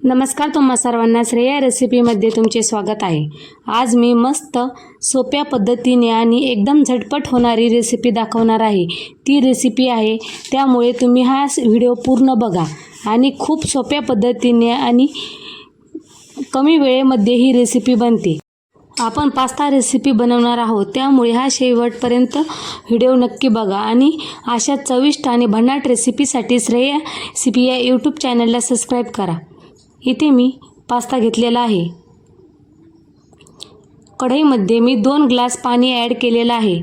नमस्कार, तुम्हा सर्वांना श्रेया रेसिपीमध्ये तुमचे स्वागत आहे। आज मी मस्त सोप्या पद्धतीने आणि एकदम झटपट होणारी रेसिपी दाखवणार आहे। ती रेसिपी आहे, त्यामुळे तुम्ही हा व्हिडिओ पूर्ण बघा आणि खूप सोप्या पद्धतीने आणि कमी वेळेमध्ये ही रेसिपी बनते। आपण पास्ता रेसिपी बनवणार आहोत, त्यामुळे हा शेवटपर्यंत व्हिडिओ नक्की बघा आणि अशा चविष्ट आणि भन्नाट रेसिपीसाठी श्रेया रेसिपी या यूट्यूब चॅनलला सबस्क्राईब करा। इथे मी पास्ता घेतलेला आहे। कढईमध्ये मी 2 ग्लास पाणी ॲड केलेलं आहे।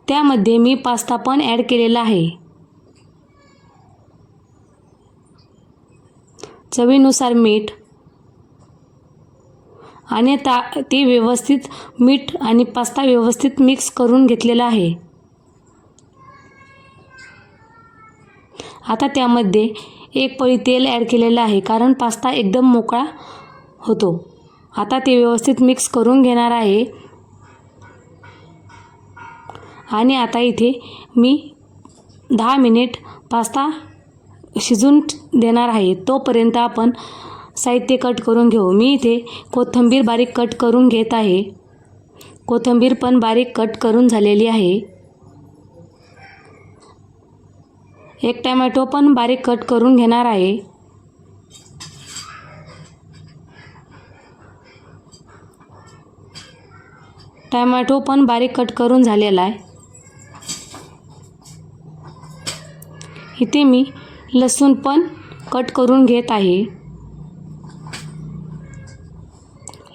त्यामध्ये मी पास्ता पण ॲड केलेला आहे। चवीनुसार मीठ आणि ते व्यवस्थित मीठ आणि पास्ता व्यवस्थित मिक्स करून घेतलेला आहे। आता त्यामध्ये 1 पळी तेल ॲड केलेलं आहे, कारण पास्ता एकदम मोकळा होतो। आता ते व्यवस्थित मिक्स करून घेणार आहे आणि आता इथे मी 10 मिनिट पास्ता शिजून देणार आहे। तोपर्यंत आपण साहित्य कट करून घेऊ। मी इथे कोथिंबीर बारीक कट करून घेत आहे। कोथिंबीर पण बारीक कट करून झालेली आहे। 1 टोमॅटो पण बारीक कट करून घेणार आहे। टोमॅटो पण बारीक कट करून झालेला आहे। इथे मी लसूण पण कट करून घेत आहे।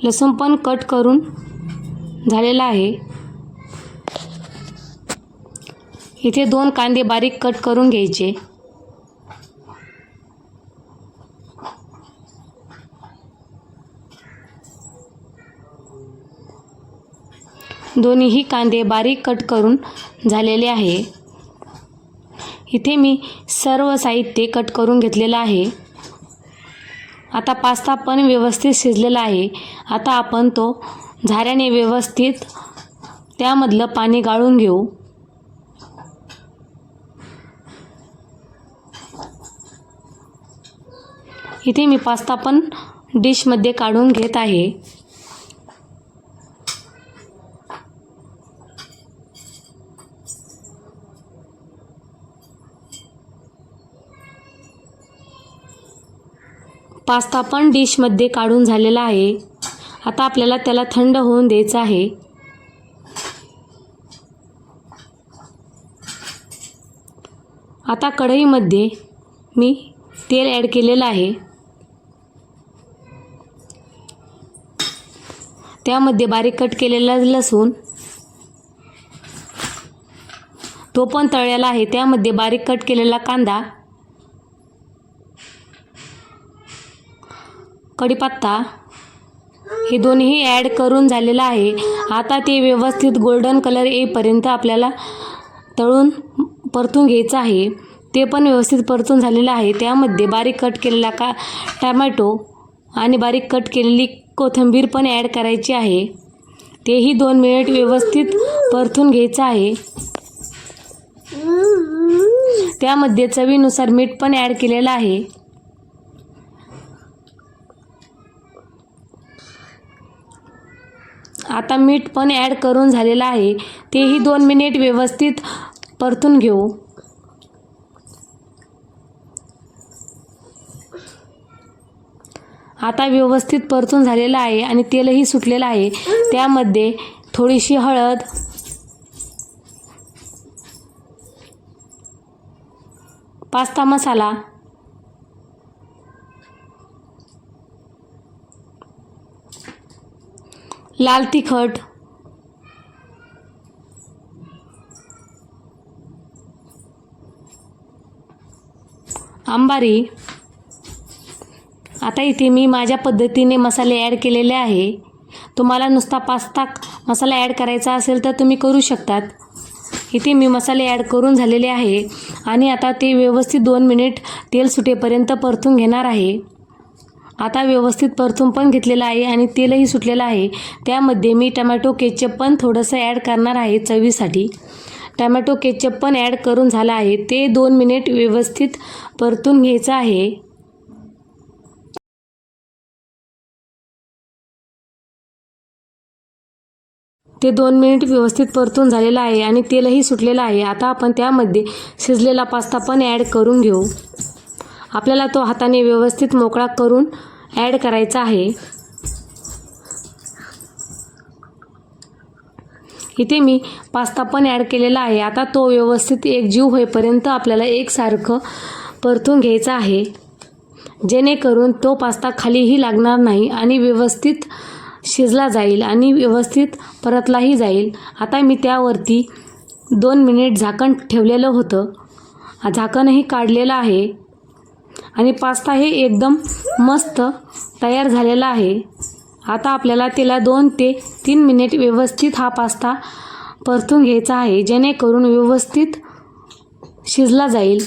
लसूण पण कट करून झालेला आहे। इथे 2 कांदे बारीक कट करून घ्यायचे। दोन्हीही कांदे बारीक कट करून झालेले आहे। इथे मी सर्व साहित्य कट करून घेतलेलं आहे। आता पास्ता पण व्यवस्थित शिजलेला आहे। आता आपण तो झाऱ्याने व्यवस्थित त्यामधलं पाणी गाळून घेऊ। इथे मी पास्ता पण डिशमध्ये काढून घेत आहे। पास्ता पण डिशमध्ये काढून झालेला आहे। आता आपल्याला त्याला थंड होऊन द्यायचं आहे। आता कढईमध्ये मी तेल ॲड केलेलं आहे। त्यामध्ये बारीक कट केलेला लसूण तो पण तळलेला आहे। त्यामध्ये बारीक कट केलेला कांदा, कढीपत्ता हे दोन्ही ॲड करून झालेला आहे। आता ते व्यवस्थित गोल्डन कलर येईपर्यंत आपल्याला तळून परतून घ्यायचं आहे। ते पण व्यवस्थित परतून झालेलं आहे। त्यामध्ये बारीक कट केलेला टोमॅटो आणि बारीक कट केलेली कोथिंबीर पण ॲड करायची आहे। तेही 2 मिनिट व्यवस्थित परतून घ्यायचं आहे। त्यामध्ये चवीनुसार मीठ पण ॲड केलेलं आहे। आता मीठ पण ॲड करून झालेलं आहे। तेही 2 मिनिट व्यवस्थित परतून घेऊ। आता व्यवस्थित परतून झालेलं आहे आणि तेलही सुटलेलं आहे। त्यामध्ये थोडीशी हळद, पास्ता मसाला, लाल तिखट, अंबारी। आता इथे मी माझ्या पद्धतीने मसाले ॲड केलेले आहे। तुम्हाला नुसता पास्ता मसाला ॲड करायचा असेल तर तुम्ही करू शकतात। इथे मी मसाले ॲड करून झालेले आहे आणि आता ते व्यवस्थित 2 मिनिट तेल सुटेपर्यंत परतून घेणार आहे। आता व्यवस्थित परतून पण घेतलेलं आहे आणि तेलही सुटलेलं आहे। त्यामध्ये मी टोमॅटो केचप पण थोडंसं ॲड करणार आहे चवीसाठी। टॅमॅटो केचप पण ॲड करून झालं आहे. ते 2 मिनिट व्यवस्थित परतून घ्यायचं आहे. ते 2 मिनिट व्यवस्थित परतून झालेलं आहे आणि तेलही सुटलेलं आहे. आता आपण त्यामध्ये शिजलेला पास्ता पण ॲड करून घेऊ. आपल्याला तो हाताने व्यवस्थित मोकळा करून ॲड करायचा आहे. इथे मी पास्ता पण ॲड केलेला आहे. आता तो व्यवस्थित एकजीव होईपर्यंत आपल्याला एकसारखं परतून घ्यायचं आहे, जेणेकरून तो पास्ता खालीही लागणार नाही आणि व्यवस्थित शिजला जाईल आणि व्यवस्थित परतलाही जाईल. आता मी त्यावरती 2 मिनिट झाकण ठेवलेलं होतं. झाकणही काढलेलं आहे आणि पास्ता हे एकदम मस्त तयार झालेला आहे. आता आपल्याला त्याला 2 ते 3 मिनिट व्यवस्थित हा पास्ता परतून घ्यायचा आहे, जेणेकरून व्यवस्थित शिजला जाईल.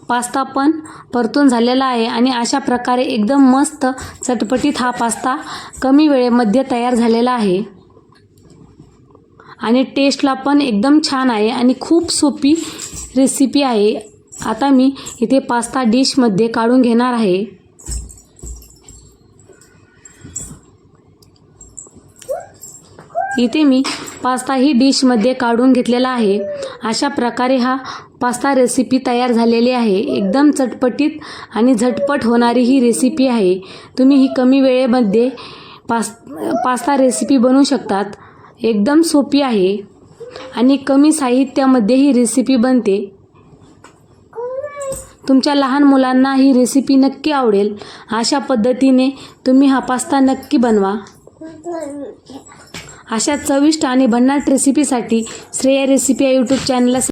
पास्ता पण परतून झालेला आहे आणि अशा प्रकारे एकदम मस्त चटपटीत हा पास्ता कमी वेळेमध्ये तयार झालेला आहे आणि टेस्टला पण एकदम छान आहे आणि खूप सोपी रेसिपी आहे. आता मी इथे पास्ता डिशमध्ये काढून घेणार आहे. इथे मी पास्ता ही डिशमध्ये काढून घेतलेला आहे. अशा प्रकारे हा पास्ता रेसिपी तयार झालेली आहे. एकदम चटपटीत आणि झटपट होणारी ही रेसिपी आहे. तुम्ही ही कमी वेळेमध्ये पास्ता रेसिपी बनवू शकतात. एकदम सोपी आहे आणि कमी साहित्यामध्ये ही रेसिपी बनते. तुमच्या लहान मुलांना ही रेसिपी नक्की आवडेल. अशा पद्धतीने तुम्ही हा पास्ता नक्की बनवा. अशा चविष्ट आणि भन्नाट रेसिपीसाठी श्रेया रेसिपी या यूट्यूब चॅनलला